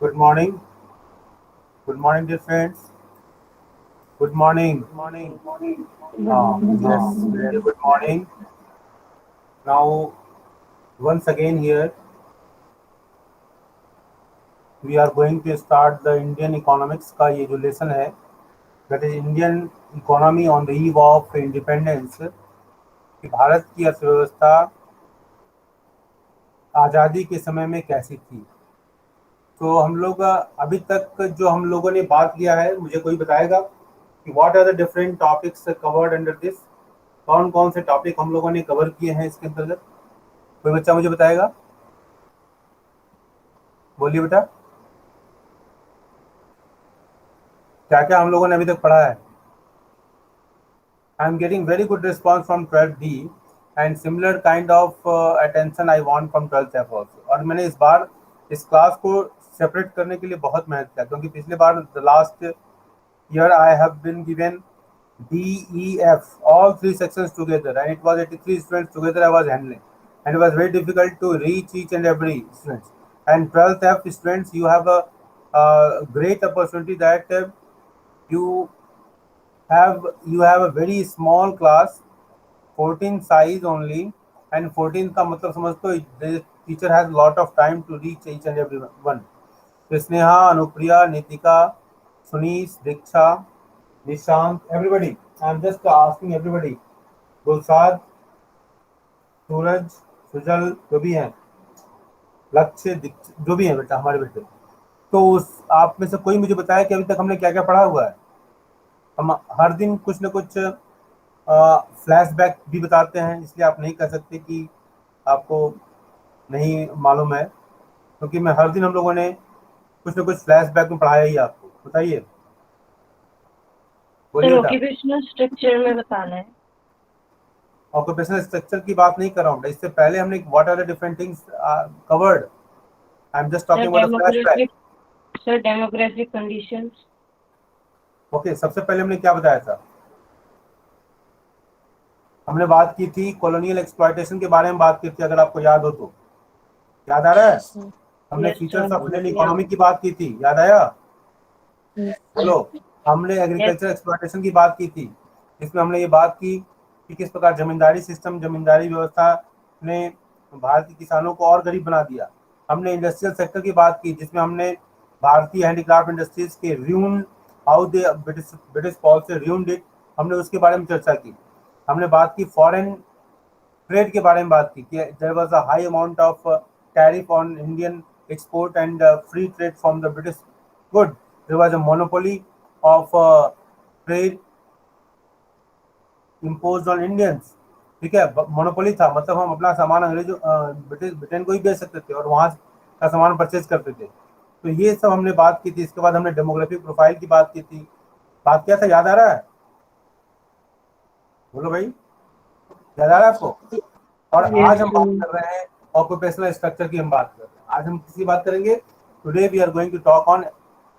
Good morning. Good morning, dear friends. Good morning. Good morning, Yes, sir. very good morning. Now, once again here, we are going to start the Indian economics का ये जो lesson है, that is Indian economy on the eve of independence, कि भारत की अर्थव्यवस्था आज़ादी के समय में कैसी थी। तो हम लोग अभी तक जो हम लोगों ने बात किया है, मुझे कोई बताएगा कि what are the different topics covered under this. कौन कौन से टॉपिक हम लोगों ने कवर किए हैं इसके अंतर्गत? कोई बच्चा मुझे बताएगा? बोलिए बेटा, क्या क्या हम लोगों ने अभी तक पढ़ा है? I am getting very good response from 12th D and similar kind of attention I want from 12th F also. और मैंने इस बार इस क्लास को सेपरेट करने के लिए बहुत मेहनत किया, क्योंकि पिछले बार the last year I have been given D, E, F, all three sections together, and it was 83 students together I was handling, and it was very difficult to reach each and every students. And 12th F students, you have a great opportunity that you you have a very small class, 14 size only, and 14 का मतलब समझ तो the teacher has lot of time to reach each and every one. तो स्नेहा, अनुप्रिया, नितिका, सुनीश, दीक्षा, Nishant, everybody. I'm just asking everybody. गुलसाद, सूरज, सुजल, जो भी हैं, लक्ष्य, जो भी हैं बेटा, हमारे बेटे। तो उस आप में से कोई मुझे बताया कि अभी तक हमने क्या क्या पढ़ा हुआ है। हम हर दिन कुछ न कुछ फ्लैशबैक भी बताते हैं, इसलिए आप नहीं कह सकते कि आपको नहीं मालूम है, क्योंकि मैं हर दिन हम लोगों ने कुछ न कुछ फ्लैशबैक में पढ़ाया ही आपको। बताइए, बोलिए सर बेटा। ऑक्यूपेशनल स्ट्रक्चर में बताना है। ऑक्यूपेशनल स्ट्रक्चर की बात नहीं कर रहा हूँ, इससे पहले हमने what are the different things covered. I am just sir talking about the flashback. Democratic sir democratic conditions. Okay, सबसे पहले हमने क्या बताया था? हमने बात की थी कॉलोनियल एक्सप्लॉयटेशन के बारे में बात की थी, अगर आपको याद हो तो। याद आ रहा है? Yes, sir. हमने yes features sir. Of Indian economy की बात की थी, याद आया? Yes, sir. बोलो। हमने यस एग्रीकल्चर एक्सप्लॉयटेशन की बात की थी, जिसमें हमने ये बात की कि किस प्रकार जमींदारी सिस्टम, जमींदारी व्यवस्था ने भारत के किसानों को और गरीब बना दिया। हमने इंडस्ट्रियल सेक्टर की बात की, जिसमें हमने भारतीय हैंडीक्राफ्ट इंडस्ट्रीज के ruin, how they British policy ruined it, हमने उसके बारे में चर्चा की। हमने बात की फॉरेन ट्रेड के बारे में बात की कि there was a high amount of tariff on Indian export and free trade from the British good. There was a monopoly of trade imposed on Indians. ठीक है, मोनोपोली था, मतलब हम अपना सामान अंग्रेजों ब्रिटेन को ही बेच सकते थे और वहाँ का सामान परचेज करते थे। तो ये सब हमने बात की थी। इसके बाद हमने डेमोग्राफिक प्रोफाइल की बात की थी। बात किया था, याद आ रहा है? बोलो भाई, याद आ रहा है आपको? और यस आज हम बात सर। कर रहे हैं ऑक्यूपेशनल स्ट्रक्चर की। हम बात कर रहे हैं, आज हम किसकी बात करेंगे? Today we are going to talk on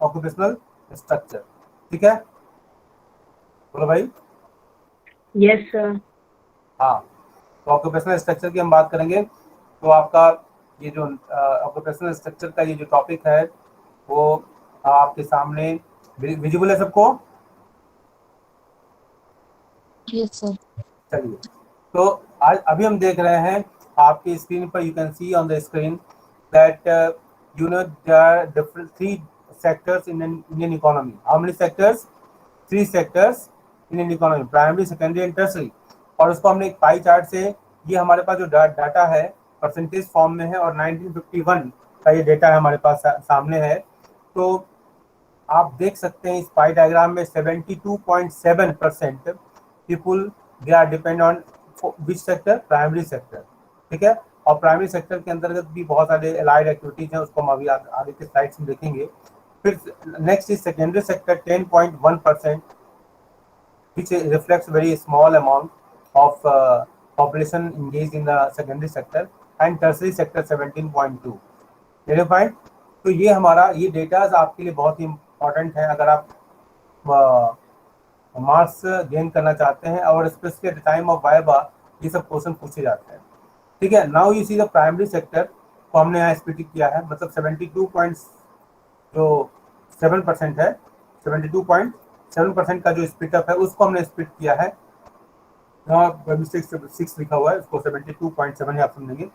occupational structure. ठीक है, बोलो भाई। Yes sir. हाँ, तो ऑक्यूपेशनल स्ट्रक्चर की हम बात करेंगे। तो आपका ये जो ऑक्यूपेशनल स्ट्रक्चर का ये जो टॉपिक है, वो आपके सामने विजिबल है सबको? Yes, sir. चलिए, तो आज अभी हम देख रहे हैं आपकी स्क्रीन पर, you can see on the screen that you know there are different three sectors in Indian economy. How many sectors? Three sectors in Indian economy, primary, secondary and tertiary. और उसको हमने एक पाई चार्ट से, ये हमारे पास जो data है percentage form में है, और 1951 का ये डेटा है हमारे पास सामने है। तो आप देख सकते हैं इस पाई डायग्राम में 72.7% people they are depend on which sector? Primary sector. ठीक है, और प्राइमरी सेक्टर के अंतर्गत भी बहुत सारे एलाइड एक्टिविटीज हैं, उसको हम अभी आगे के स्लाइड्स में देखेंगे। फिर next is secondary sector 10.1%, which reflects very small amount of population engaged in the secondary sector, and tertiary sector 17.2। मेरे पॉइंट, तो ये हमारा ये डेटाज आपके लिए बहुत ही इम्पोर्टेंट है अगर आप मार्क्स गेन करना चाहते हैं, और specially at the time of viva ये सब क्वेश्चन पूछे जाते हैं। ठीक है, now you see the primary sector को हमने यहाँ स्प्लिट किया है, मतलब जो 7% है, 72.7% का जो स्प्लिट अप है उसको हमने स्प्लिट किया है। यहाँ मिस्टेक 6 लिखा हुआ है, उसको 72.7 आप समझेंगे।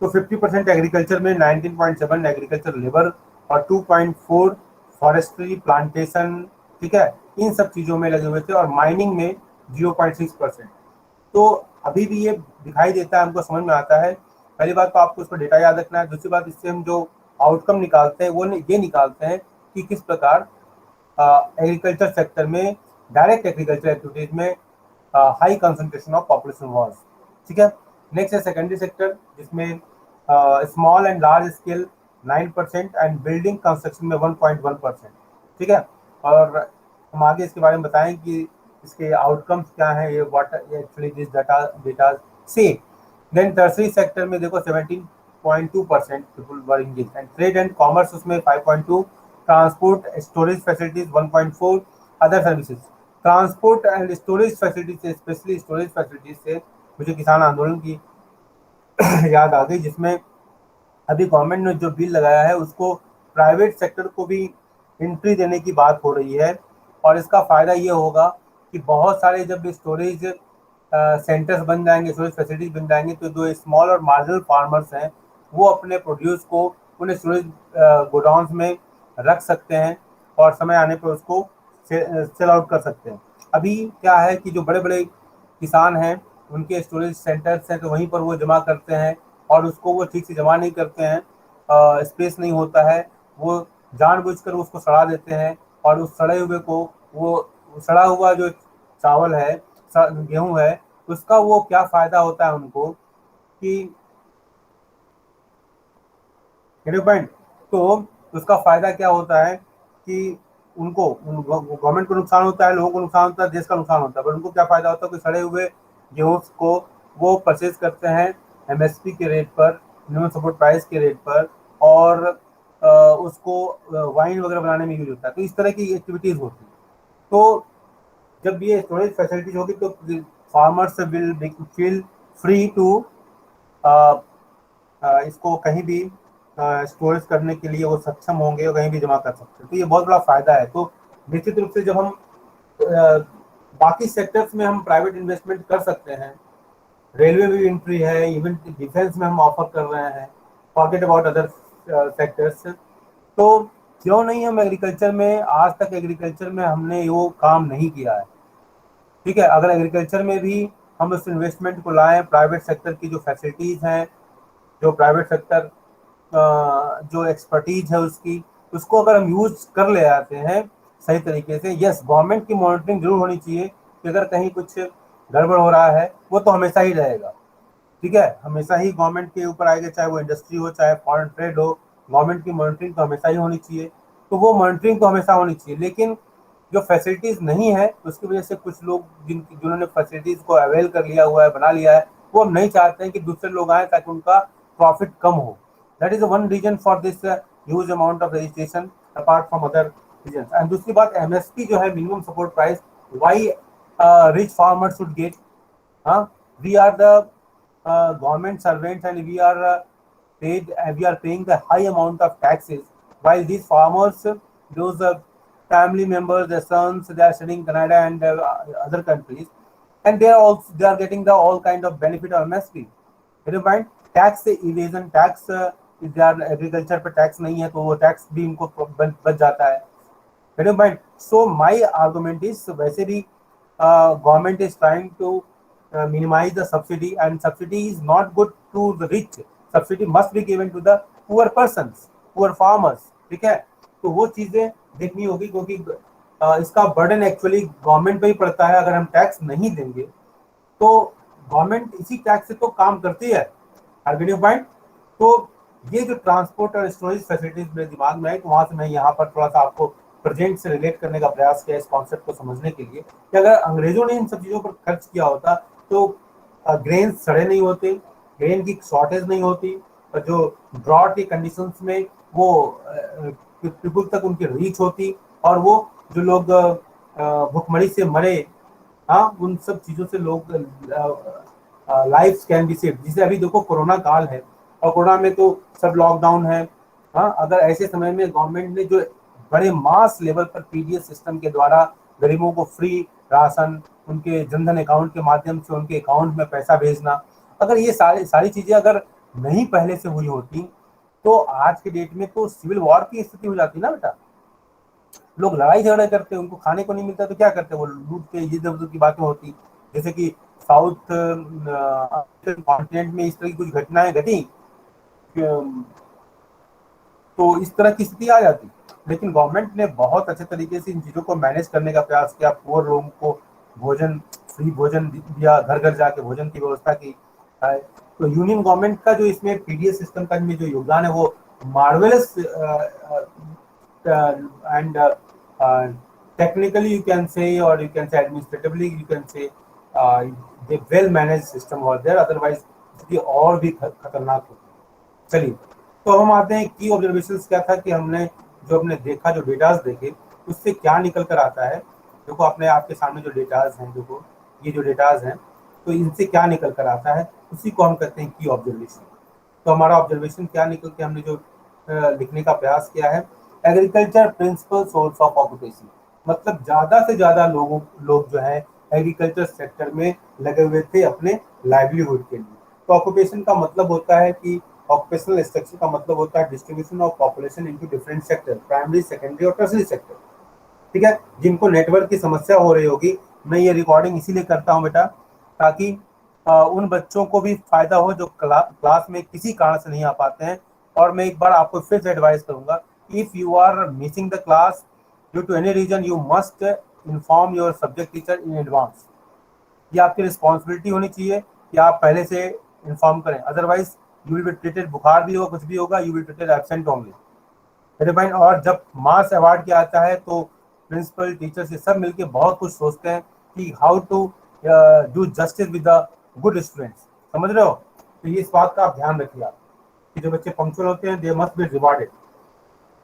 तो 50% एग्रीकल्चर में, 19.7 एग्रीकल्चर लेबर और 2.4 फॉरेस्ट्री प्लांटेशन, ठीक है, इन सब चीज़ों में लगे हुए थे। और माइनिंग में 0.6%। तो अभी भी ये दिखाई देता है, हमको समझ में आता है। पहली बात तो आपको उसका डेटा याद रखना है। दूसरी बात, इससे हम जो आउटकम निकालते हैं वो ये निकालते हैं कि किस प्रकार एग्रीकल्चर सेक्टर में, डायरेक्ट एग्रीकल्चर एक्टिविटीज में high concentration of population was, ठीक है। नेक्स्ट है सेकेंडरी सेक्टर, जिसमें small and large scale 9% and building construction में 1.1%, ठीक है। और हम आगे इसके बारे में बताएं कि इसके आउटकम्स क्या हैं, ये व्हाट एक्चुअली दिस डेटा से। देन टर्सरी सेक्टर में देखो 17.2% people were engage, and trade and commerce उसमें 5.2, transport storage facilities 1.4, other services. Transport and storage facilities से, स्पेशली स्टोरेज फैसिलिटीज से मुझे किसान आंदोलन की याद आ गई, जिसमें अभी गवर्नमेंट ने जो बिल लगाया है उसको प्राइवेट सेक्टर को भी एंट्री देने की बात हो रही है। और इसका फायदा ये होगा कि बहुत सारे जब स्टोरेज सेंटर्स बन जाएंगे, स्टोरेज फैसिलिटीज बन जाएंगे, तो जो स्मॉल और मार्जिनल फार्मर्स हैं वो अपने प्रोड्यूस को उन स्टोरेज गोडाउन्स में रख सकते हैं और समय आने पर उसको सेल आउट कर सकते हैं। अभी क्या है कि जो बड़े बड़े किसान हैं उनके स्टोरेज सेंटर्स हैं, तो वहीं पर वो जमा करते हैं और उसको वो ठीक से जमा नहीं करते हैं, स्पेस नहीं होता है, वो जानबूझकर उसको सड़ा देते हैं। और उस सड़े हुए को, वो सड़ा हुआ जो चावल है, गेहूं है, उसका वो क्या फायदा होता है उनको कि पॉइंट, तो उसका फायदा क्या होता है कि उनको, गवर्नमेंट को नुकसान होता है, लोगों को नुकसान होता है, देश का नुकसान होता है। पर उनको क्या फायदा होता है कि सड़े हुए गेहूं को वो परचेज करते हैं एमएसपी के रेट पर, मिनिमम सपोर्ट प्राइस के रेट पर, और उसको वाइन वगैरह बनाने में यूज होता है। तो इस तरह की एक्टिविटीज होती है। तो जब ये स्टोरेज फैसिलिटीज होगी तो farmers will feel free to इसको कहीं भी स्टोरेज करने के लिए वो सक्षम होंगे और कहीं भी जमा कर सकते हैं। तो ये बहुत बड़ा फायदा है। तो निश्चित रूप से जब हम बाकी सेक्टर्स में हम प्राइवेट इन्वेस्टमेंट कर सकते हैं, रेलवे में भी एंट्री है, इवन डिफेंस में हम ऑफर कर रहे हैं, फॉरगेट अबाउट अदर सेक्टर्स। तो क्यों नहीं हम एग्रीकल्चर में, आज तक एग्रीकल्चर में हमने वो काम नहीं किया है, ठीक है। अगर एग्रीकल्चर में भी हम उस इन्वेस्टमेंट को लाएं, प्राइवेट सेक्टर की जो फैसिलिटीज हैं, जो प्राइवेट सेक्टर जो एक्सपर्टीज है उसकी, उसको अगर हम यूज कर ले आते हैं सही तरीके से, यस, गवर्नमेंट की मॉनिटरिंग जरूर होनी चाहिए कि अगर कहीं कुछ गड़बड़ हो रहा है, वो तो हमेशा ही रहेगा, ठीक है, हमेशा ही गवर्नमेंट के ऊपर आएगा, चाहे वो इंडस्ट्री हो, चाहे फॉरेन ट्रेड हो, गवर्नमेंट की मॉनिटरिंग तो हमेशा ही होनी चाहिए। तो वो मॉनिटरिंग तो हमेशा होनी चाहिए, लेकिन जो फैसिलिटीज नहीं है उसकी वजह से कुछ लोग जिन्होंने फैसिलिटीज को अवेल कर लिया हुआ है, बना लिया है, वो हम नहीं चाहते हैं कि दूसरे लोग आए ताकि उनका प्रॉफिट कम हो। That is one reason for this huge amount of registration apart from other reason. And दूसरी बात, एमएसपी जो है, minimum support price, why rich farmer should get, we are the government servants and we are paying the high amount of taxes, while these farmers, those family members, their sons, they are studying Canada and other countries, and they are getting the all kind of benefit of MSP. You mind, tax evasion, tax agriculture पर tax नहीं है तो वो tax भी इनको बच जाता है। mind, so my argument is, वैसे भी government is trying to minimize the subsidy, and subsidy is not good to the rich, subsidy must be given to the poor persons, poor farmers, ठीक है। तो वो चीजें देखनी होगी, क्योंकि इसका बर्डन एक्चुअली गवर्नमेंट पे ही पड़ता है। अगर हम टैक्स नहीं देंगे तो गवर्नमेंट इसी टैक्स से तो काम करती है, पॉइंट। तो ये जो ट्रांसपोर्ट और स्टोरेज फैसिलिटीज मेरे दिमाग में है, तो वहां से मैं यहाँ पर थोड़ा सा आपको प्रेजेंट से रिलेट करने का प्रयास किया इस कॉन्सेप्ट को समझने के लिए, कि अगर अंग्रेजों ने इन सब चीजों पर खर्च किया होता तो ग्रेन सड़े नहीं होते, ग्रेन की शॉर्टेज नहीं होती, और जो ड्रॉट की कंडीशंस में वो पीपुल तक उनकी रीच होती, और वो जो लोग भुखमरी से मरे, हाँ, उन सब चीजों से लोग लाइफ कैन बी सेव। जिसे अभी देखो कोरोना काल है और कोरोना में तो सब लॉकडाउन है, हाँ, अगर ऐसे समय में गवर्नमेंट ने जो बड़े मास लेवल पर पीडीएस सिस्टम के द्वारा गरीबों को फ्री राशन, उनके जनधन अकाउंट के माध्यम से उनके अकाउंट में पैसा भेजना, अगर ये सारी चीजें अगर नहीं पहले से हुई होती तो आज के डेट में तो सिविल वॉर की स्थिति हो जाती ना बेटा। लोग लड़ाई झगड़े करते, उनको खाने को नहीं मिलता तो क्या करते, वो लूटते, ये इधर की बातें होती। जैसे कि साउथ कॉन्टिनेंट में इस तरह की कुछ घटनाएं घटी तो इस तरह की स्थिति आ जाती। लेकिन गवर्नमेंट ने बहुत अच्छे तरीके से इन चीज़ों को मैनेज करने का प्रयास किया, पुअर लोगों को भोजन, फ्री भोजन दिया, घर घर जाके भोजन की व्यवस्था की। तो यूनियन गवर्नमेंट का जो इसमें पीडीएस सिस्टम का में जो योगदान है वो marvellous and technically you can say, or you can say administratively you can say the well managed system was there, otherwise स्थिति और भी खतरनाक होती। चलिए, तो हम आते हैं की ऑब्जर्वेशंस क्या था कि हमने जो हमने देखा, जो डेटाज देखे उससे क्या निकल कर आता है। देखो अपने आपके सामने जो डेटाज हैं, देखो ये जो डेटाज हैं तो इनसे क्या निकल कर आता है उसी को हम कहते हैं की ऑब्जर्वेशन। तो हमारा ऑब्जर्वेशन क्या निकल के हमने जो लिखने का प्रयास किया है, agriculture principal source of occupation, मतलब ज्यादा से ज्यादा लोग जो है एग्रीकल्चर सेक्टर में लगे हुए थे अपने लाइवलीहुड के लिए। तो ऑक्यूपेशन का मतलब होता है कि ऑक्यूपेशनल स्ट्रक्चर का मतलब होता है distribution of population into different sector, primary, secondary और टर्शियरी सेक्टर। ठीक है, जिनको नेटवर्क की समस्या हो रही होगी, मैं ये रिकॉर्डिंग इसीलिए करता हूँ बेटा ताकि उन बच्चों को भी फायदा हो जो क्लास में किसी कारण से नहीं आ पाते हैं। और मैं एक बार आपको फिर से एडवाइस करूंगा, if you are missing the class due to any reason you must inform your subject teacher in advance. ये आपकी रिस्पॉन्सिबिलिटी होनी चाहिए कि आप पहले से इन्फॉर्म करें, otherwise you will be treated, बुखार भी होगा, कुछ भी होगा, you will treated absent only. मेरे भाई, और जब मास अवार्ड किया आता है तो प्रिंसिपल, टीचर से सब मिलके बहुत कुछ सोचते हैं कि how to do justice with the good students. समझ रहे हो? तो ये इस बात का आप ध्यान रखिए आप कि जो बच्चे पंक्चुअल होते हैं दे मस्ट बी रिवार्डेड।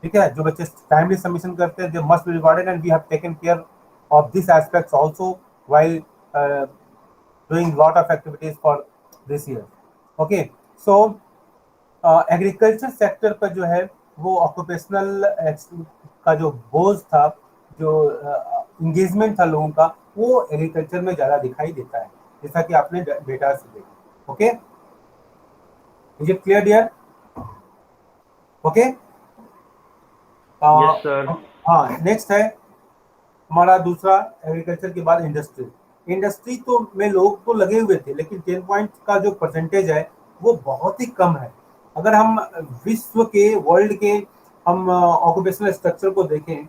ठीक है, जो बच्चे टाइमली सबमिशन करते हैं they must be rewarded, and we have taken care of this aspects also while doing lot of activities for this year. Okay, so agriculture sector पर जो है वो ऑक्यूपेशनल का जो बोझ था, जो इंगेजमेंट था लोगों का, वो एग्रीकल्चर में ज्यादा दिखाई देता है, जैसा कि आपने डेटा से देखा। Okay, is it clear dear? Okay, yes sir. हाँ, नेक्स्ट है हमारा दूसरा, एग्रीकल्चर के बाद इंडस्ट्री। इंडस्ट्री तो में लोग तो लगे हुए थे, लेकिन 10 पॉइंट का जो परसेंटेज है वो बहुत ही कम है। अगर हम विश्व के, वर्ल्ड के हम ऑक्यूपेशनल स्ट्रक्चर को देखें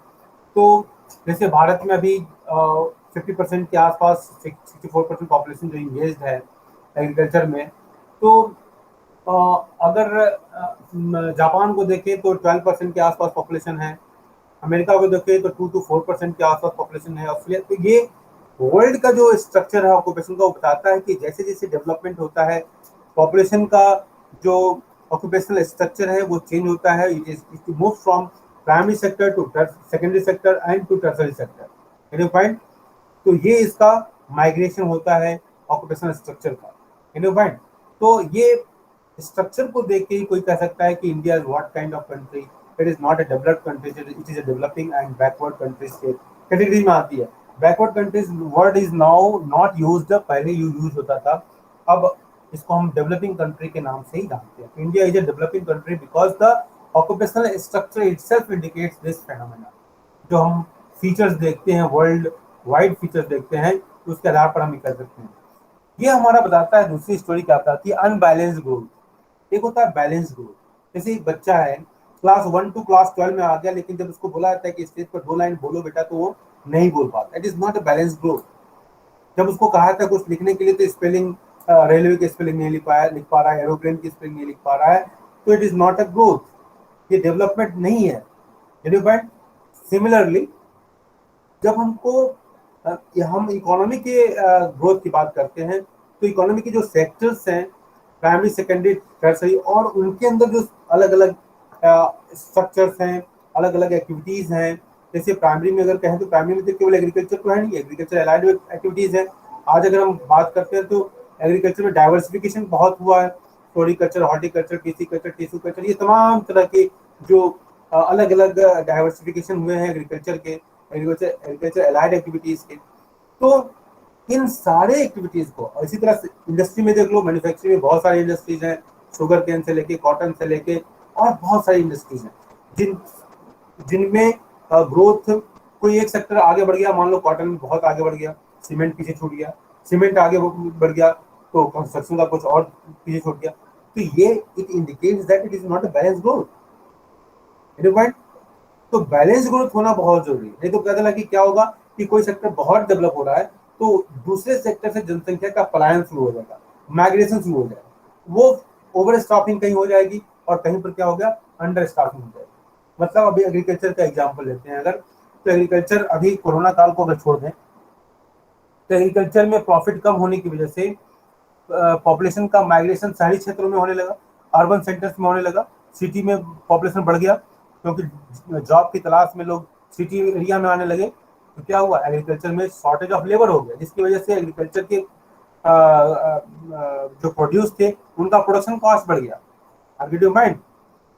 तो जैसे भारत में अभी 50% के आसपास, 64% पॉपुलेशन जो इंगेज है एग्रीकल्चर में। तो अगर जापान को देखें तो 12% के आसपास पॉपुलेशन है, अमेरिका को देखें तो 2 to 4% के आसपास पॉपुलेशन है, ऑस्ट्रेलिया। तो ये वर्ल्ड का जो स्ट्रक्चर है ऑक्यूपेशन का, वो बताता है कि जैसे जैसे डेवलपमेंट होता है पॉपुलेशन का जो ऑक्यूपेशनल स्ट्रक्चर है वो चेंज होता है। It move from primary sector to secondary sector and to tertiary sector. Point, तो ये इसका माइग्रेशन होता है ऑक्यूपेशनल स्ट्रक्चर का। पॉइंट, तो ये स्ट्रक्चर को देख के ही कोई कह सकता है कि India is what kind of country. It is not a developed country, it is a developing and backward countries के कैटेगरी में आती है। Backward countries word is now not used, पहले यूज होता था, अब इसको हम डेवलपिंग कंट्री के नाम से ही जानते हैं। India is a developing country because the occupational structure itself indicates this phenomena. जो हम फीचर्स देखते हैं, वर्ल्ड वाइड फीचर्स देखते हैं, तो उसके आधार पर हम कर सकते हैं। ये हमारा बताता है, दूसरी स्टोरी क्या बताती है, अनबैलेंस ग्रोथ। एक होता है बैलेंस ग्रोथ, जैसे एक बच्चा है क्लास 1 to क्लास 12 में आ गया, लेकिन जब उसको बोला जाता है कि स्टेज पर 2 लाइन बोलो बेटा, तो वो नहीं बोल पाता। It is not a balance growth. जब उसको कहा था कुछ लिखने के लिए तो स्पेलिंग, रेलवे की स्पेलिंग नहीं लिख पा रहा है, एरोप्लेन की स्पेलिंग नहीं लिख पा रहा है, तो it is not a growth, ये डेवलपमेंट नहीं है। बट सिमिलरली जब हम इकोनॉमी के ग्रोथ की बात करते हैं तो इकोनॉमी के जो सेक्टर्स हैं, प्राइमरी, सेकेंडरी, टर्शियरी, और उनके अंदर जो अलग अलग स्ट्रक्चर्स हैं, अलग अलग एक्टिविटीज हैं। जैसे प्राइमरी में अगर कहें तो प्राइमरी में तो केवल एग्रीकल्चर तो है नहीं, एग्रीकल्चर अलाइड एक्टिविटीज है। आज अगर हम बात करते हैं तो एग्रीकल्चर में डाइवर्सिफिकेशन बहुत हुआ है, फ्लोरिकल्चर, हॉर्टिकल्चर, टिश्यू कल्चर, ये तमाम तरह के जो अलग अलग डाइवर्सिफिकेशन हुए हैं एग्रीकल्चर के, एग्रीकल्चर एलाइड एक्टिविटीज के। तो इन सारे एक्टिविटीज को, और इसी तरह इंडस्ट्री में देख लो, मैन्युफैक्चरिंग में बहुत सारी इंडस्ट्रीज हैं, शुगर केन से लेके कॉटन से लेके और बहुत सारी इंडस्ट्रीज हैं जिनमें ग्रोथ, कोई एक सेक्टर आगे बढ़ गया, मान लो कॉटन बहुत आगे बढ़ गया, सीमेंट पीछे छूट गया, सीमेंट आगे बढ़ गया तो कंस्ट्रक्शन का कुछ और पीछे छूट गया। तो ये it indicates that it is not a balance growth. Point. तो बैलेंस ग्रोथ होना बहुत जरूरी है, नहीं तो पता चला कि क्या होगा कि कोई सेक्टर बहुत डेवलप हो रहा है तो दूसरे सेक्टर से जनसंख्या का पलायन शुरू हो जाएगा, माइग्रेशन शुरू हो जाएगा, वो ओवर स्टॉपिंग कहीं हो जाएगी और कहीं पर क्या हो गया, अंडर स्टॉपिंग हो जाएगी। मतलब अभी एग्रीकल्चर का एग्जांपल लेते हैं अगर, तो एग्रीकल्चर अभी कोरोना काल को अगर छोड़ दें तो एग्रीकल्चर में प्रॉफिट कम होने की वजह से पॉपुलेशन का माइग्रेशन शहरी क्षेत्रों में होने लगा, अर्बन सेंटर्स में होने लगा, सिटी में पॉपुलेशन बढ़ गया क्योंकि जॉब की तलाश में लोग सिटी एरिया में आने लगे। तो क्या हुआ, एग्रीकल्चर में शॉर्टेज ऑफ लेबर हो गया, जिसकी वजह से एग्रीकल्चर के जो प्रोड्यूस थे उनका प्रोडक्शन कॉस्ट बढ़ गया। आर्गेटिव माइंड।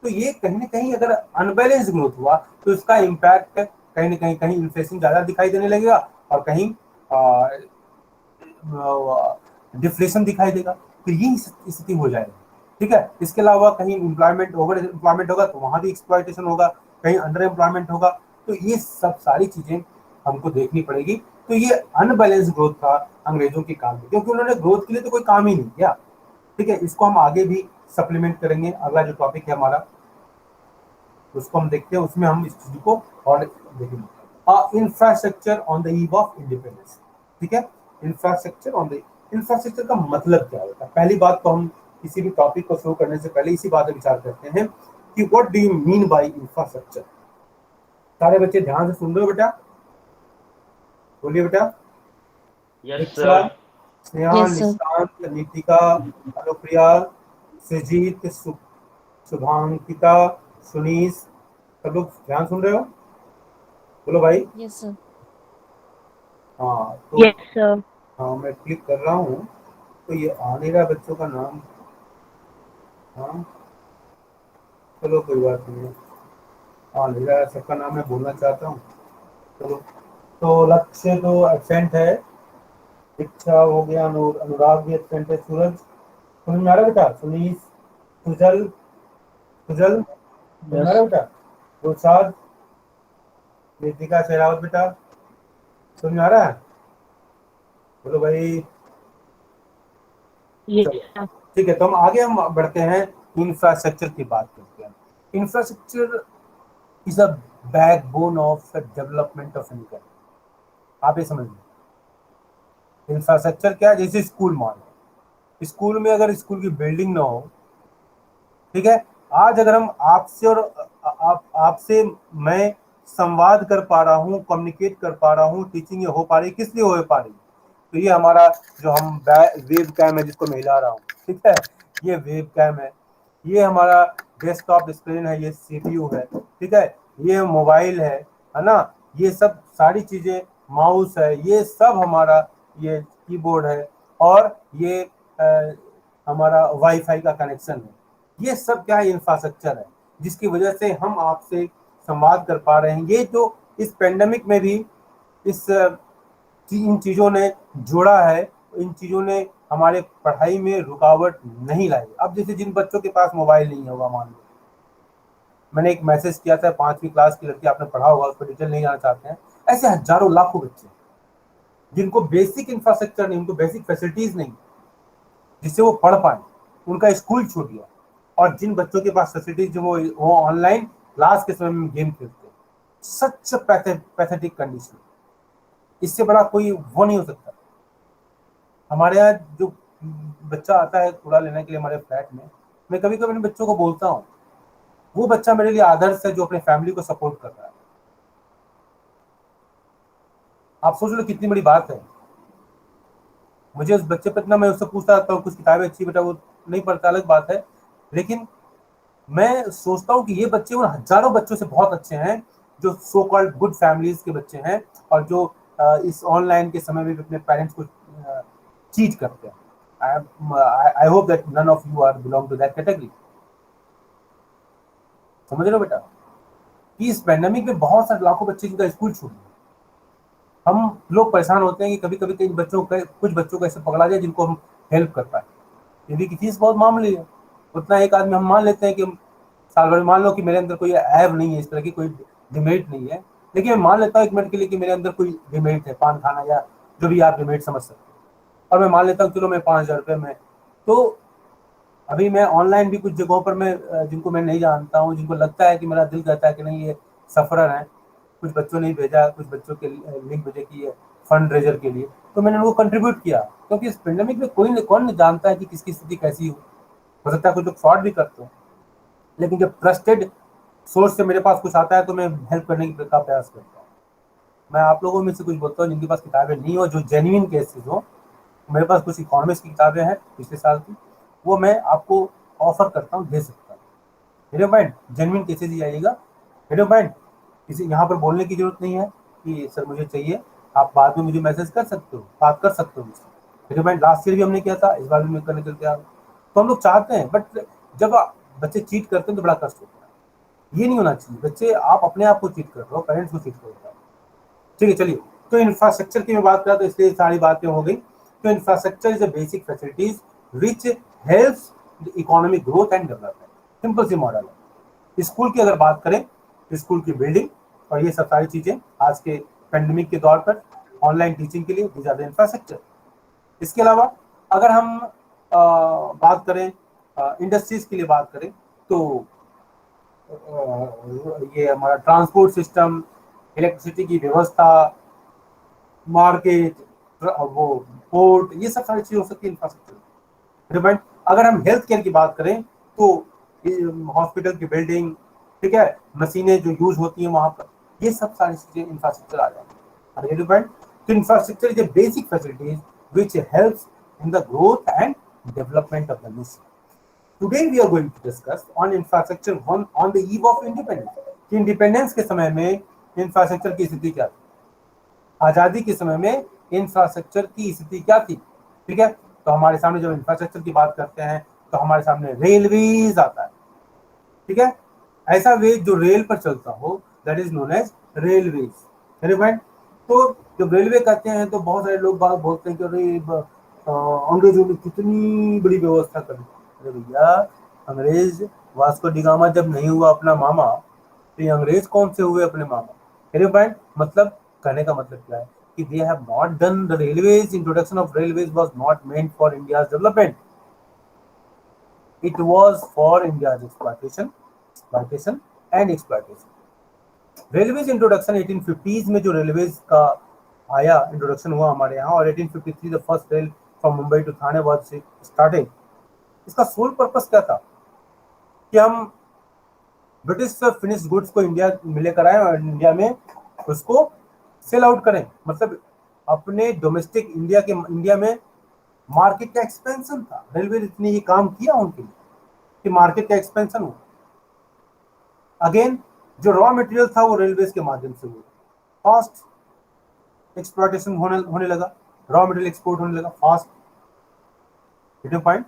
तो ये कहीं ना कहीं अगर अनबैलेंस ग्रोथ हुआ तो इसका इम्पैक्ट कहीं ना कहीं इन्फ्लेशन ज्यादा दिखाई देने लगेगा और कहीं डिफ्लेशन दिखाई देगा। तो ये स्थिति हो जाएगी। ठीक है, इसके अलावा कहीं एम्प्लॉयमेंट, ओवर एम्प्लॉयमेंट होगा तो वहां भी एक्सप्लॉयटेशन होगा, कहीं अंडर एम्प्लॉयमेंट होगा। तो ये सब सारी चीजें हमको देखनी पड़ेगी। तो ये अनबैलेंस ग्रोथ था अंग्रेजों के काल में, क्योंकि उन्होंने ग्रोथ के लिए तो कोई काम ही नहीं किया। ठीक है, इसको हम आगे भी सप्लीमेंट करेंगे, अगला जो टॉपिक है हमारा उसको हम देखते हैं, उसमें हम इस चीज को और देखेंगे। Infrastructure on the eve of independence. ठीक है, इंफ्रास्ट्रक्चर का मतलब क्या होता है। पहली बात तो हम किसी भी टॉपिक को शुरू करने से पहले इसी बात पर विचार करते हैं कि what do you mean by infrastructure. सारे बच्चे ध्यान से सुन रहे हो बेटा, बोलिए बेटा। Yes Diksha, sir. Sneha, Yes, sir. Nishant, Nitika, Anupriya, Sujeet, Shubhankita, Sunis, सब लोग ध्यान सुन रहे हो, बोलो भाई। Yes, sir. हाँ तो Yes, sir. हाँ मैं क्लिक कर रहा हूँ तो ये आ नहीं रहा बच्चों का नाम। हाँ चलो कोई बात नहीं है, आ नहीं रहा सबका नाम, मैं बोलना चाहता हूँ। चलो, तो लक्ष्य तो एबसेंट है, दीक्षा हो गया, अनुराग भी एबसेंट है, सूरज समझ में आ रहा बेटा, सुनीस, सुजल, सुजल समझ में आ रहा बेटा, गुलसाद, नितिका शेरावत बेटा समझ में आ रहा है, बोलो भाई। Yes, चलो sir. ठीक है, तो हम आगे हम बढ़ते हैं, इंफ्रास्ट्रक्चर की बात करते हैं। Infrastructure is a backbone of the development of any country. आप ये समझ लीजिए, इंफ्रास्ट्रक्चर क्या है, जैसे स्कूल मान लो, स्कूल में अगर स्कूल की बिल्डिंग ना हो, ठीक है, आज अगर हम आपसे और आपसे मैं संवाद कर पा रहा हूँ, कम्युनिकेट कर पा रहा हूँ, टीचिंग ये हो पा रही, किस लिए हो पा रही, तो ये हमारा जो हम वेब कैम है जिसको मैं हिला रहा हूँ, ठीक है, ये वेब कैम है, ये हमारा डेस्कटॉप स्क्रीन है, ये सीपीयू है, ठीक है, ये मोबाइल है ना, ये सब सारी चीजें, माउस है, ये सब हमारा ये कीबोर्ड है, और ये हमारा वाईफाई का कनेक्शन है। ये सब क्या है, इंफ्रास्ट्रक्चर है, जिसकी वजह से हम आपसे संवाद कर पा रहे हैं। ये जो इस पेंडेमिक में भी इस इन चीजों ने जोड़ा है, इन चीजों ने हमारे पढ़ाई में रुकावट नहीं लाई। अब जैसे जिन बच्चों के पास मोबाइल नहीं होगा, मान लो मैंने एक मैसेज किया था, 5वीं क्लास की लड़की, आपने पढ़ा होगा, उस पर डिटेल नहीं जाना चाहते हैं, ऐसे हजारों लाखों बच्चे जिनको बेसिक इंफ्रास्ट्रक्चर नहीं, उनको बेसिक फैसिलिटीज नहीं जिससे वो पढ़ पाए, उनका स्कूल छूट गया। और जिन बच्चों के पास फैसिलिटीज, जो वो ऑनलाइन क्लास के समय में गेम खेलते हैं, सच पैथेटिक कंडीशन, इससे बड़ा कोई वो नहीं हो सकता। हमारे यहाँ जो बच्चा आता है कूड़ा लेने के लिए हमारे फ्लैट में, मैं कभी कभी अपने बच्चों को बोलता हूँ, वो बच्चा मेरे लिए आदर्श है जो अपने फैमिली को सपोर्ट कर रहा है। आप सोच लो कितनी बड़ी बात है। मुझे उस बच्चे पर इतना, मैं उससे पूछता रहता हूँ, कुछ किताबें अच्छी बेटा, वो नहीं पढ़ता, अलग बात है, लेकिन मैं सोचता हूँ कि ये बच्चे उन हजारों बच्चों से बहुत अच्छे हैं जो सो कॉल्ड गुड फैमिलीज के बच्चे हैं, और जो इस ऑनलाइन के समय में भी अपने पेरेंट्स को चीट करते हैं। I hope that none of you are belong to that category. समझ रहे हो बेटा। कि इस पैंडेमिक में बहुत सारे लाखों बच्चे जिनका स्कूल छूट गया। हम लोग परेशान होते हैं कि कभी कभी कुछ बच्चों को ऐसे पकड़ा जाए जिनको हम हेल्प कर पाए, यदि की फीस बहुत मामूली है, उतना एक आदमी हम मान लेते हैं कि साल भर, मान लो कि मेरे अंदर कोई ऐब नहीं है, इस तरह की कोई डिमेरिट नहीं है, लेकिन मैं मान लेता हूँ एक मिनट के लिए कि मेरे अंदर कोई डिमेरिट है, पान खाना या जो भी आप डिमेरिट समझ सकते हैं, और मैं मान लेता हूँ चलो मैं 5,000 रुपये में, तो अभी मैं ऑनलाइन भी कुछ जगहों पर मैं जिनको मैं नहीं जानता हूँ, जिनको लगता है कि मेरा दिल कहता है कि नहीं ये सफरर है, कुछ बच्चों ने भेजा, कुछ बच्चों के लिंक भेजे कि ये फंड रेजर के लिए, तो मैंने उनको कंट्रीब्यूट किया, क्योंकि इस पेंडेमिक में कौन नहीं जानता है कि किसकी स्थिति कैसी हो सकता है कुछ लोग फ्रॉड भी करते हो, लेकिन जब ट्रस्टेड सोर्स से मेरे पास कुछ आता है तो मैं हेल्प करने का प्रयास करता हूँ। मैं आप लोगों में से कुछ बोलता हूँ जिनके पास किताबें नहीं हो, जो जेन्युइन केसेस हो, मेरे पास कुछ इकोनॉमिक्स की किताबें हैं पिछले साल की, वो मैं आपको ऑफर करता हूँ, दे सकता हूँ। मेरे माइंड जेन्युइन केसेस ही आइएगा, मेरे माइंड किसी यहाँ पर बोलने की जरूरत नहीं है कि सर मुझे चाहिए, आप बाद में मुझे मैसेज कर सकते हो, बात कर सकते हो मुझसे। मेरे माइंड लास्ट ईयर भी हमने किया था, इस बार भी मैं करने के लिए तैयार हूँ। तो हम लोग चाहते हैं, बट जब बच्चे चीट करते हैं तो बड़ा कष्ट होता है, ये नहीं होना चाहिए। बच्चे आप अपने आप को चीट कर रहे हो, पेरेंट्स को चीट कर रहे हो। ठीक है, चलिए, तो इंफ्रास्ट्रक्चर की मैं बात करा तो इसलिए सारी बातें हो गई। तो infrastructure is a basic facilities which helps the economic growth and development. Simple सी मॉडल है। स्कूल की अगर बात करें तो स्कूल की बिल्डिंग और ये सब सारी चीजें आज के पेंडेमिक के दौर पर ऑनलाइन टीचिंग के लिए दीज आर द इंफ्रास्ट्रक्चर। इसके अलावा अगर हम बात करें इंडस्ट्रीज के लिए बात करें तो ये हमारा ट्रांसपोर्ट सिस्टम, इलेक्ट्रिसिटी की व्यवस्था, मार्केट, वो पोर्ट, ये सब सारी चीजें हो सकती है इंफ्रास्ट्रक्चर। रिमाइंड, अगर हम हेल्थ केयर की बात करें तो हॉस्पिटल की बिल्डिंग, ठीक है, मशीनें जो यूज होती हैं वहां पर, ये सब सारी चीजें इंफ्रास्ट्रक्चर आ जाती है। रिमाइंड, तो infrastructure is a basic facilities which helps in the growth and development of the nation. Today we are going to discuss on infrastructure on the eve of independence। कि इंडिपेंडेंस के समय में infrastructure की स्थिति क्या थी, आजादी के समय में इंफ्रास्ट्रक्चर की स्थिति क्या थी। ठीक है, तो हमारे सामने जब इंफ्रास्ट्रक्चर की बात करते हैं तो हमारे सामने रेलवेज आता है। ठीक है, ऐसा वेज जो रेल पर चलता हो, that is known as railways. Remind, तो जब रेलवे कहते हैं तो बहुत सारे लोग बात बोलते हैं कि अरे अंग्रेजों ने कितनी बड़ी व्यवस्था कर दी। अरे भैया, अंग्रेज वास्को डिगामा जब नहीं हुआ अपना मामा, तो ये अंग्रेज कौन से हुए अपने मामा। मेरे पॉइंट मतलब, कहने का मतलब क्या है कि they have not done the railways, introduction of railways was not meant for India's development, it was for India's exploitation and exploitation. Railways introduction 1850s में जो रेलवेज का आया, इंट्रोडक्शन हुआ हमारे यहाँ, और 1853 the first rail from Mumbai to Thane was started. इसका sole purpose क्या था कि हम ब्रिटिश से फिनिश गुड्स को इंडिया में लेकर आए और इंडिया में उसको सेल आउट करें, मतलब अपने डोमेस्टिक इंडिया में मार्केट का एक्सपेंशन था। रेलवे ने इतनी ये काम किया उनके लिए कि मार्केट का एक्सपेंशन हो। अगेन, जो रॉ मटेरियल था वो रेलवेज के माध्यम से हुआ, फास्ट एक्सप्लॉयटेशन होने लगा, रॉ मटेरियल एक्सपोर्ट होने लगा फास्ट। पॉइंट,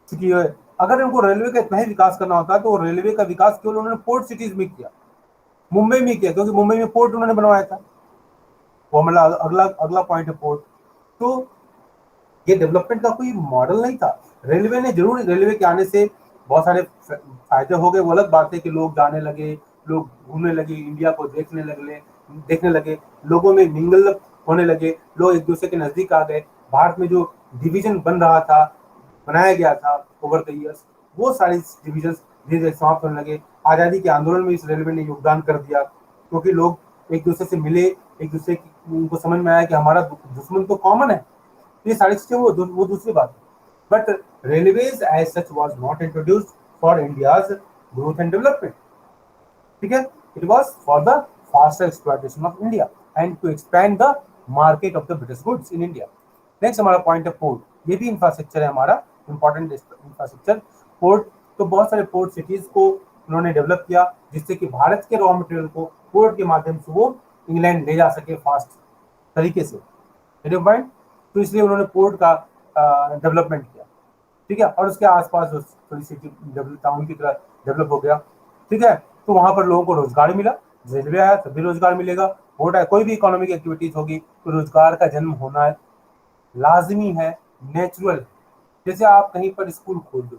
क्योंकि अगर उनको रेलवे का इतना ही विकास करना होता तो रेलवे का विकास केवल उन्होंने पोर्ट सिटीज में किया, मुंबई में किया, क्योंकि मुंबई में पोर्ट उन्होंने बनवाया था। वो हमारा अगला पॉइंट है पोर्ट। तो ये डेवलपमेंट का कोई मॉडल नहीं था। रेलवे ने जरूर, रेलवे के आने से बहुत सारे फायदे हो गए, वो अलग बात है कि लोग जाने लगे, लोग घूमने लगे, इंडिया को देखने लगे, लोगों में मिंगल होने लगे, लोग एक दूसरे के नजदीक आ गए। भारत में जो डिवीजन बनाया गया था ओवर द ईयर्स, वो सारी डिविजन धीरे धीरे समाप्त होने लगे। आज़ादी के आंदोलन में इस रेलवे ने योगदान कर दिया, क्योंकि लोग एक दूसरे से मिले, एक दूसरे की उनको समझ में आया कि हमारा दुश्मन तो कॉमन है। ये सारी चीजें वो दूसरी बात है। But railways as such was not introduced for India's growth and development. ठीक है, it was for the faster exploitation of India and to expand the market of the British goods in India. Next हमारा point है port. ये भी infrastructure है हमारा, important infrastructure port. तो बहुत सारे पोर्ट सिटीज को उन्होंने डेवलप किया, जिससे कि भारत के रॉ मटेरियल को पोर्ट के माध्यम से वो इंग्लैंड ले जा सके फास्ट तरीके से। तो इसलिए उन्होंने पोर्ट का डेवलपमेंट किया। ठीक है, और उसके आसपास जो थोड़ी सिटी टाउन की तरह डेवलप हो गया। ठीक है, तो वहां पर लोगों को रोजगार मिला, रेलवे आया तभी रोजगार मिलेगा, बोट आया, कोई भी इकोनॉमिक एक्टिविटीज होगी तो रोजगार का जन्म होना लाजमी है, नेचुरल है। जैसे आप कहीं पर स्कूल खोल दो,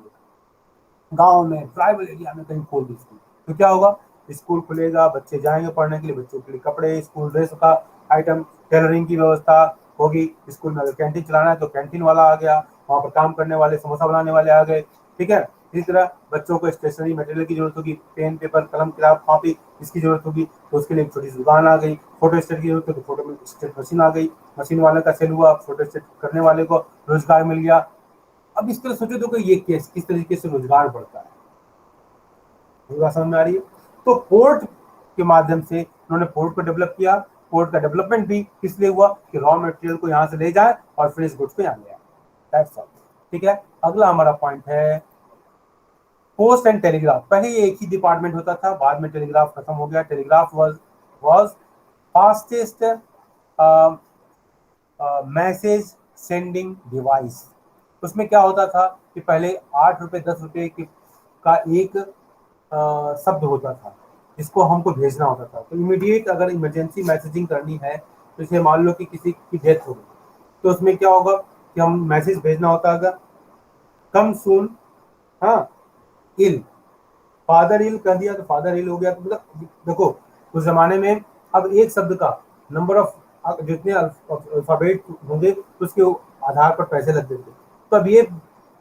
गांव में ट्राइबल एरिया में कहीं खोल दो स्कूल, तो क्या होगा, स्कूल खुलेगा, बच्चे जाएंगे पढ़ने के लिए, बच्चों के लिए कपड़े, स्कूल ड्रेस का आइटम, टेलरिंग की व्यवस्था होगी। स्कूल में अगर कैंटीन चलाना है तो कैंटीन वाला आ गया, वहाँ पर काम करने वाले, समोसा बनाने वाले आ गए, ठीक है। इसी तरह बच्चों को स्टेशनरी मटेरियल की जरूरत होगी, पेन, पेपर, कलम, किताब, कॉपी, इसकी जरूरत होगी, तो उसके लिए एक छोटी सी दुकान आ गई। फोटो स्टेट की जरूरत है तो फोटो स्टेट मशीन आ गई, मशीन वाले का सेल हुआ, फोटो स्टेट करने वाले को रोजगार मिल गया। अब इस तरह सोचो तो कि ये केस किस तरीके से रोजगार बढ़ता है, बात समझ में आ रही है। तो पोर्ट के माध्यम से उन्होंने पोर्ट को डेवलप किया। पोर्ट का डेवलपमेंट भी किस लिए हुआ कि रॉ मटेरियल को यहाँ से ले जाए और फिनिश गुड्स को यहाँ ले आए, दैट्स ऑल, ठीक है। अगला हमारा पॉइंट है पोस्ट एंड टेलीग्राफ। पहले ये एक ही डिपार्टमेंट होता था, बाद में टेलीग्राफ खत्म हो गया। Telegraph was fastest message sending device. उसमें क्या होता था कि पहले 8 रुपए 10 रुपए का एक शब्द होता था जिसको हमको भेजना होता था। तो इमीडिएट अगर इमरजेंसी मैसेजिंग करनी है, तो इसे मान लो कि किसी की डेथ हो गई, तो उसमें क्या होगा कि हम मैसेज भेजना होता है, कम सून, हाँ, इल, फादर इल कह दिया तो फादर इल हो गया। तो मतलब देखो उस जमाने में अब एक शब्द का नंबर ऑफ जितने अल्फाबेट होंगे उसके आधार पर पैसे लगते थे। तो अब ये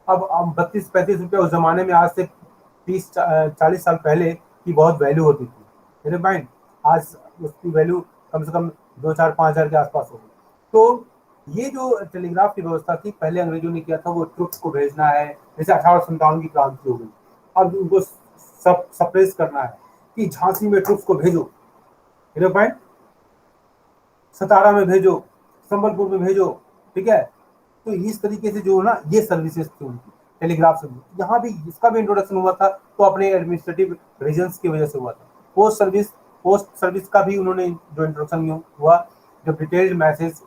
अब 32-35 रुपये उस जमाने में आज से 30-40 साल पहले की बहुत वैल्यू होती थी मेरे माइंड। आज उसकी वैल्यू कम से कम 2-4-5 हज़ार के आसपास होगी। तो ये जो टेलीग्राफ की व्यवस्था थी पहले अंग्रेजों ने किया था, वो ट्रुप्स को भेजना है। जैसे 1857 की क्रांति हो गई, अब उनको सब सप्रेस करना है कि झांसी में ट्रुप्स को भेजो, मेरे पॉइंट, सतारा में भेजो, संबलपुर में भेजो, ठीक है। तो इस तरीके से जो ना ये सर्विसेज थी उनकी, टेलीग्राफ सर्विस। यहाँ भी इसका भी इंट्रोडक्शन हुआ था तो अपने एडमिनिस्ट्रेटिव रीजन्स की वजह से हुआ था। पोस्ट सर्विस का भी उन्होंने जो इंट्रोडक्शन हुआ, जो डिटेल्ड मैसेज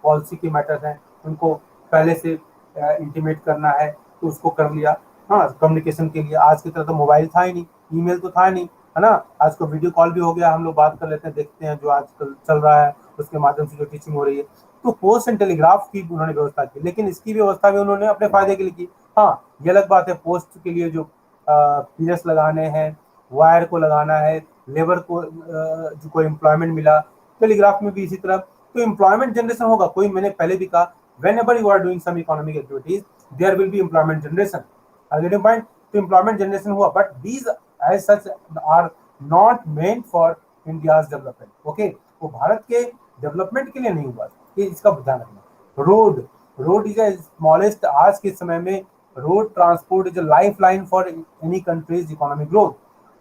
पॉलिसी के मैटर्स हैं उनको पहले से इंटीमेट करना है तो उसको कर लिया। हाँ, कम्युनिकेशन के लिए आज की तरह तो मोबाइल था ही नहीं, ईमेल तो था नहीं, है ना। आज को वीडियो कॉल भी हो गया, हम लोग बात कर लेते हैं, देखते हैं जो आजकल चल रहा है उसके माध्यम से जो टीचिंग हो रही है। तो पोस्ट एंड टेलीग्राफ की उन्होंने व्यवस्था की, लेकिन इसकी व्यवस्था भी उन्होंने अपने फायदे के लिए की। हाँ, ये अलग बात है, पोस्ट के लिए जो पीएस लगाने हैं, वायर को लगाना है, लेबर को जो कोई एम्प्लॉयमेंट मिला, टेलीग्राफ में भी इसी तरह। तो एम्प्लॉयमेंट जनरेशन होगा, कोई, मैंने पहले भी कहा, whenever you are doing some economic activities there will be employment generation, getting point। तो एम्प्लॉयमेंट जनरेशन हुआ, but these as such are not meant for India's development, okay। वो भारत के डेवलपमेंट के लिए नहीं हुआ, ये इसका ध्यान रखना। रोड इज अ स्मॉलेस्ट, आज के समय में road transport is a life line for any countries economic growth.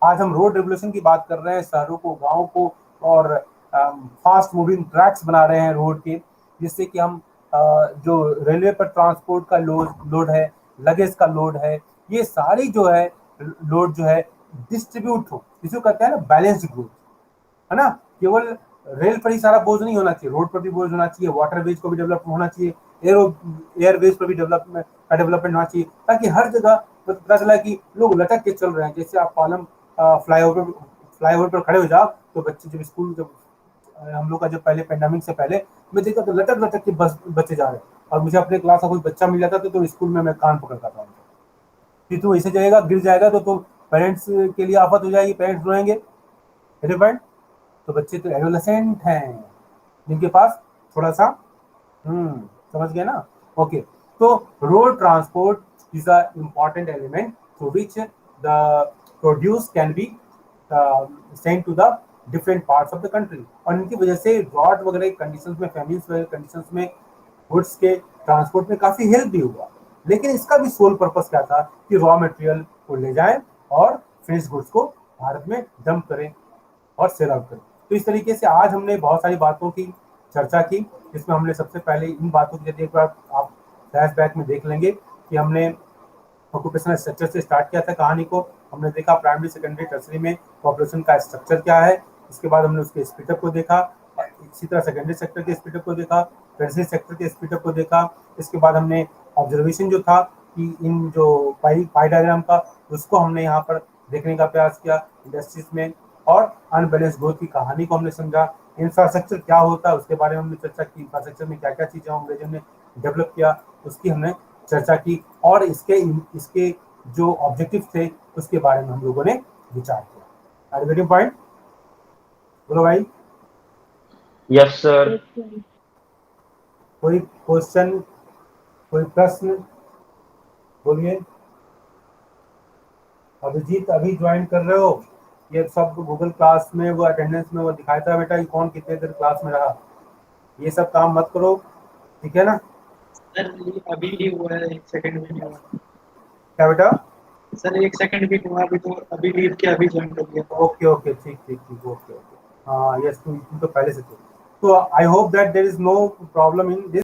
आज हम रोड रेवोल्यूशन की बात कर रहे हैं, शहरों को, गाँव को, और फास्ट मूविंग ट्रैक्स बना रहे हैं रोड के, जिससे कि हम जो रेलवे पर ट्रांसपोर्ट का लोड है, लगेज का लोड है, ये सारी जो है लोड जो है डिस्ट्रीब्यूट हो, जिसको कहते हैं ना बैलेंस्ड ग्रोथ, है ना। केवल रेल पर ही सारा बोझ नहीं होना चाहिए, रोड पर भी बोझ होना चाहिए, वाटरवेज को भी डेवलप होना चाहिए, एयरवेज पर भी डेवलपमेंट होना चाहिए, ताकि हर जगह पता चला कि लोग लटक के चल रहे हैं। जैसे आप पालम फ्लाईओवर पर खड़े हो जाओ तो बच्चे जब स्कूल, जब हम लोग का जब पहले पेंडेमिक से पहले मैं देखा तो लटक लटक के बच्चे जा रहे हैं, और मुझे अपने क्लास का कोई बच्चा मिल जाता तो स्कूल में मैं कान पकड़ता था कि तू ऐसे जाएगा, गिर जाएगा तो पेरेंट्स के लिए आफत हो जाएगी, पेरेंट्स रोएंगे, पॉइंट। तो बच्चे तो एडोलेसेंट हैं जिनके पास थोड़ा सा समझ गए ना, ओके। तो road transport is a important element through which the produce can be send to the different parts of the country, और इनकी वजह से ड्रॉट वगैरह कंडीशंस में, फैमिलीज वगैरह कंडीशंस में गुड्स के ट्रांसपोर्ट में काफी हेल्प भी हुआ। लेकिन इसका भी सोल पर्पस क्या था कि रॉ मटेरियल को ले जाएं और फिनिश गुड्स को भारत में डंप करें और सेल आउट करें। तो इस तरीके से आज हमने बहुत सारी बातों की चर्चा की, जिसमें हमने सबसे पहले इन बातों की, यदि एक बार आप फ्लैशबैक में देख लेंगे कि हमने ऑक्यूपेशनल स्ट्रक्चर से स्टार्ट किया था कहानी को। हमने देखा प्राइमरी, सेकेंडरी, टर्सरी में पॉपुलेशन का स्ट्रक्चर क्या है, इसके बाद हमने उसके स्पीडअप को देखा, इसी तरह सेकेंडरी सेक्टर के स्पीडअप को देखा, टर्सरी सेक्टर के स्पीडअप को देखा। इसके बाद हमने ऑब्जर्वेशन जो था कि इन जो पाई डायग्राम का, उसको हमने यहाँ पर देखने का प्रयास किया इंडस्ट्रीज में, और अनबैलेंस ग्रोथ की कहानी को हमने समझा। इंफ्रास्ट्रक्चर क्या होता है उसके बारे में हमने चर्चा की, इंफ्रास्ट्रक्चर में क्या क्या चीजें अंग्रेजों ने डेवलप किया उसकी हमने चर्चा की, और इसके जो ऑब्जेक्टिव थे उसके बारे में हम लोगों ने विचार किया। Are you getting point? बोलो भाई। Yes, sir. Yes, sir. कोई क्वेश्चन, कोई प्रश्न? बोलिए। अभिजीत अभी ज्वाइन कर रहे हो? ये सब गूगल क्लास में वो अटेंडेंस में वो दिखाता है बेटा कि कौन कितने देर क्लास में रहा, ये सब काम मत करो, ठीक है ना? सर ये अभी ही हुआ है, 1 सेकंड भी नहीं हुआ क्या बेटा? सर, 1 सेकंड भी नहीं हुआ, अभी तो अभी लीव के अभी ज्वाइन कर लिया। ओके ओके, ठीक ठीक ठीक, ओके ओके, हाँ यस, तुम तो पहले से थे। तो I hope that there is no problem in this.